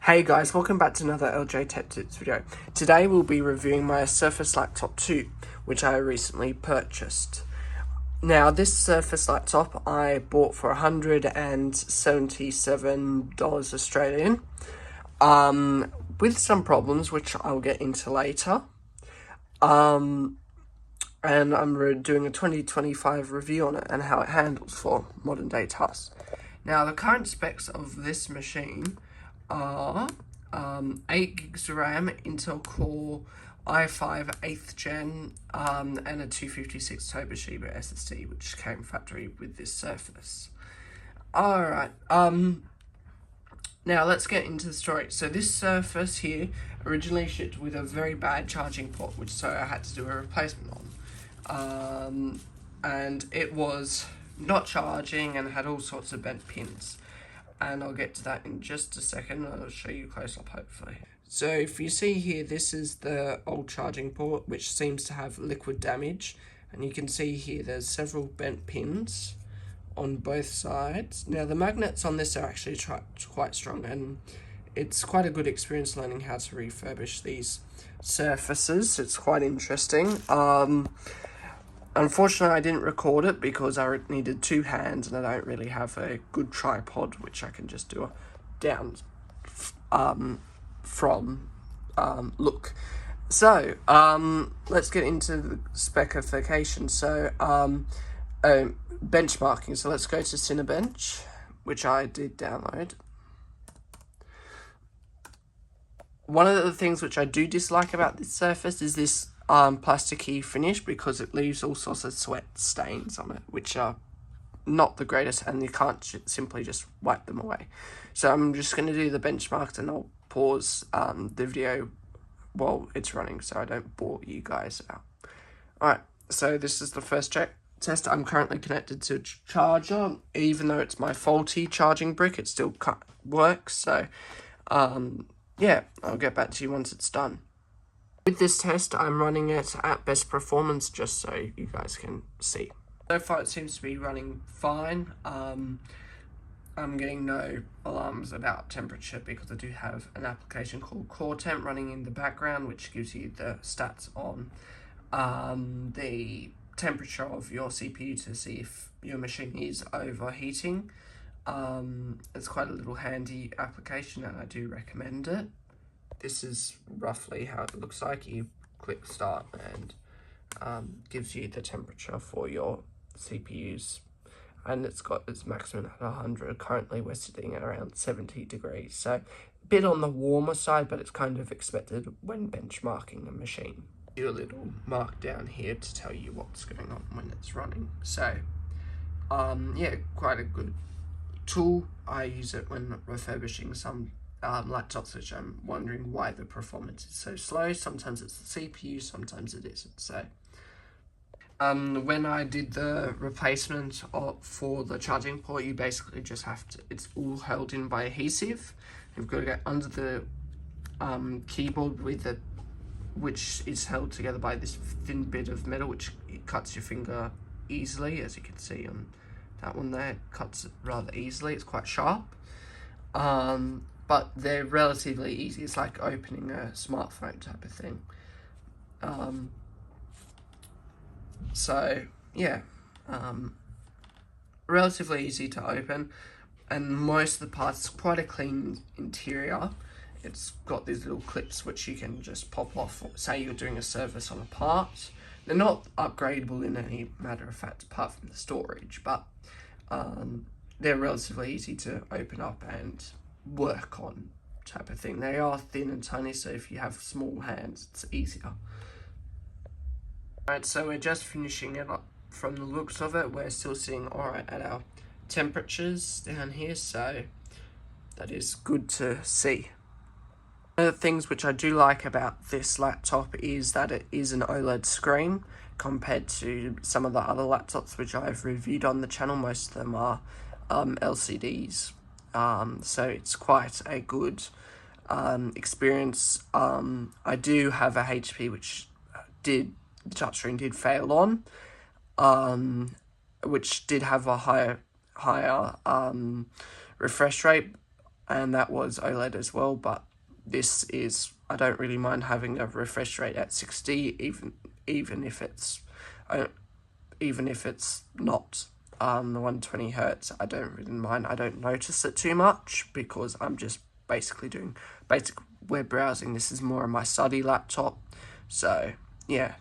Hey guys, welcome back to another LJ Tech Tips video. Today we'll be reviewing my Surface Laptop 2, which I recently purchased. Now this Surface laptop I bought for $177 Australian, with some problems which I'll get into later. And I'm doing a 2025 review on it and how it handles for modern day tasks. Now the current specs of this machine are 8 gigs of RAM, Intel Core i5 8th gen, and a 256 Toshiba SSD, which came factory with this Surface. Alright, now let's get into the story. So this Surface here originally shipped with a very bad charging port, so I had to do a replacement on. And it was not charging and had all sorts of bent pins. And I'll get to that in just a second. I'll show you close up, hopefully. So if you see here, this is the old charging port, which seems to have liquid damage. And you can see here there's several bent pins on both sides. Now the magnets on this are actually quite strong, and it's quite a good experience learning how to refurbish these surfaces. It's quite interesting. Unfortunately, I didn't record it because I needed two hands and I don't really have a good tripod, which I can just do a down from look. So, let's get into the specification. So, benchmarking. So let's go to Cinebench, which I did download. One of the things which I do dislike about this Surface is this plasticky finish, because it leaves all sorts of sweat stains on it, which are not the greatest, and you can't simply just wipe them away. So I'm just going to do the benchmarks, and I'll pause the video while it's running so I don't bore you guys out. Alright, so this is the first test. I'm currently connected to a charger. Even though it's my faulty charging brick, it still works. So yeah, I'll get back to you once it's done. With this test, I'm running it at best performance just so you guys can see. So far it seems to be running fine. I'm getting no alarms about temperature because I do have an application called Core Temp running in the background, which gives you the stats on the temperature of your CPU to see if your machine is overheating. It's quite a little handy application and I do recommend it. This is roughly how it looks like. You click start and gives you the temperature for your CPUs, and it's got its maximum at 100. Currently we're sitting at around 70 degrees, so a bit on the warmer side, but it's kind of expected when benchmarking a machine. Do a little mark down here to tell you what's going on when it's running. So yeah, quite a good tool. I use it when refurbishing some laptops, which I'm wondering why the performance is so slow. Sometimes it's the CPU, sometimes it isn't. So when I did the replacement for the charging port, you basically just have to, it's all held in by adhesive. You've got to go under the keyboard with it, which is held together by this thin bit of metal, which it cuts your finger easily, as you can see on that one there. It cuts it rather easily. It's quite sharp. But they're relatively easy. It's like opening a smartphone type of thing. So yeah, relatively easy to open, and most of the parts, quite a clean interior. It's got these little clips which you can just pop off. Say you're doing a service on a part. They're not upgradable in any matter of fact, apart from the storage, but they're relatively easy to open up and work on type of thing. They are thin and tiny, so if you have small hands, it's easier. Alright, so we're just finishing it up. From the looks of it, we're still sitting alright at our temperatures down here, so that is good to see. One of the things which I do like about this laptop is that it is an OLED screen compared to some of the other laptops which I've reviewed on the channel. Most of them are LCDs. So it's quite a good experience. I do have a HP which the touchscreen did fail on, which did have a higher refresh rate. and that was OLED as well, but this is, I don't really mind having a refresh rate at 60, even if it's not the 120 hertz. I don't really mind. I don't notice it too much because I'm just basically doing basic web browsing. This is more of my study laptop, so yeah.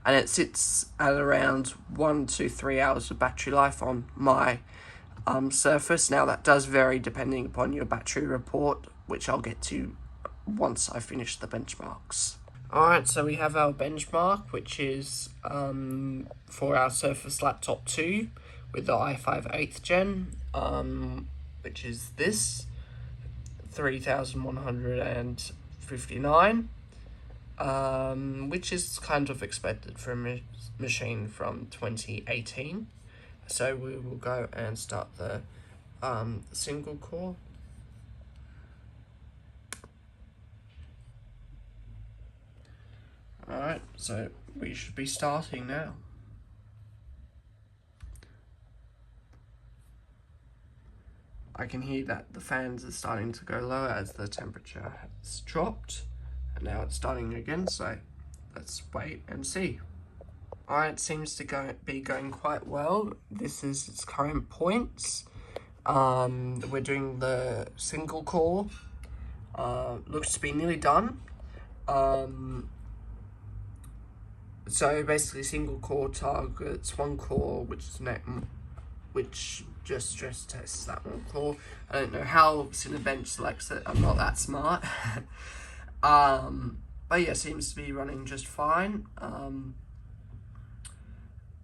And it sits at around 1 to 3 hours of battery life on my Surface. Now that does vary depending upon your battery report, which I'll get to once I finish the benchmarks. Alright, so we have our benchmark, which is for our Surface Laptop 2 with the i5 8th gen, which is this, 3159, which is kind of expected for a machine from 2018. So we will go and start the single core. Alright, so we should be starting now. I can hear that the fans are starting to go lower as the temperature has dropped, and now it's starting again, so let's wait and see. Alright, it seems to be going quite well. This is its current points. We're doing the single core. Looks to be nearly done. So basically, single core targets one core, which just stress tests that one core. I don't know how Cinebench selects it. I'm not that smart. But yeah, seems to be running just fine.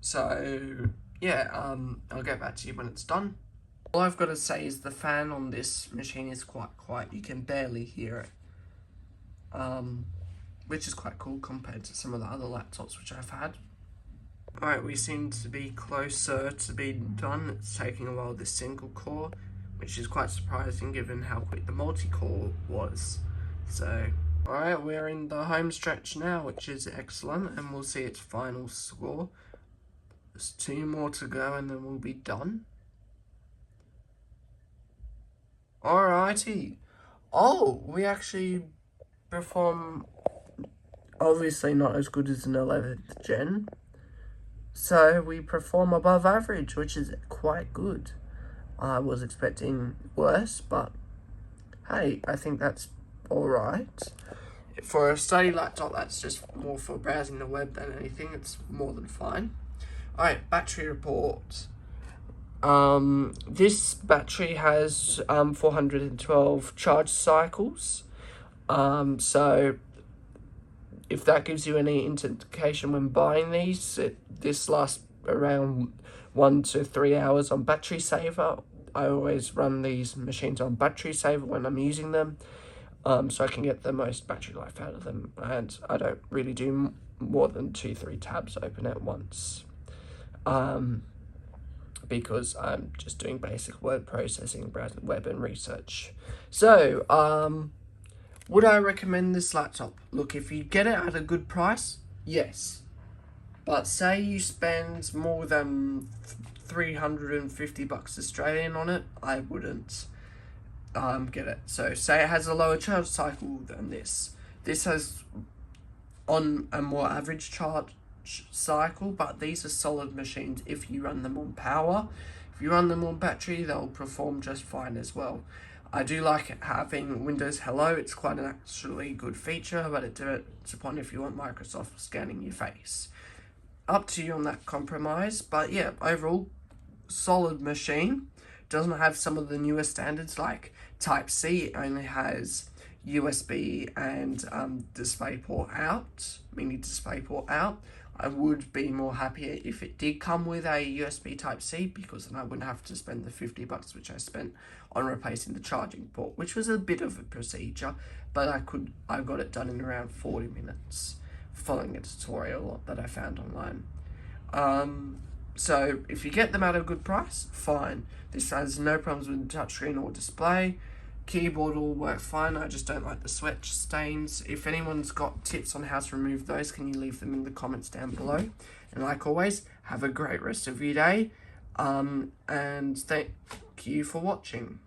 So yeah, I'll get back to you when it's done. All I've got to say is the fan on this machine is quite quiet. You can barely hear it, which is quite cool compared to some of the other laptops which I've had. Alright, we seem to be closer to being done. It's taking a while, this single core, which is quite surprising given how quick the multi-core was. So, alright, we're in the home stretch now, which is excellent, and we'll see its final score. There's 2 more to go and then we'll be done. Alrighty. Oh, we actually perform, obviously not as good as an 11th gen. So we perform above average, which is quite good. I was expecting worse, but hey, I think that's alright. For a study laptop, that's just more for browsing the web than anything. It's more than fine. Alright, battery report. This battery has 412 charge cycles. So if that gives you any indication when buying these, this lasts around 1 to 3 hours on battery saver. I always run these machines on battery saver when I'm using them, so I can get the most battery life out of them, and I don't really do more than 2-3 tabs open at once, because I'm just doing basic word processing, browsing the web and research. So, would I recommend this laptop? Look, if you get it at a good price, yes. But say you spend more than $350 Australian on it, I wouldn't get it. So say it has a lower charge cycle than this. This has on a more average charge cycle, but these are solid machines if you run them on power. If you run them on battery, they'll perform just fine as well. I do like having Windows Hello. It's quite an actually good feature, but it depends upon if you want Microsoft scanning your face. Up to you on that compromise, but yeah, overall, solid machine. Doesn't have some of the newer standards like Type-C. It only has USB and DisplayPort out, mini DisplayPort out. I would be more happier if it did come with a USB Type-C, because then I wouldn't have to spend the $50 which I spent on replacing the charging port, which was a bit of a procedure, but I got it done in around 40 minutes following a tutorial that I found online. So if you get them at a good price, fine. This has no problems with the touchscreen or display. Keyboard will work fine. I just don't like the sweat stains. If anyone's got tips on how to remove those, can you leave them in the comments down below? And like always, have a great rest of your day. And thank you for watching.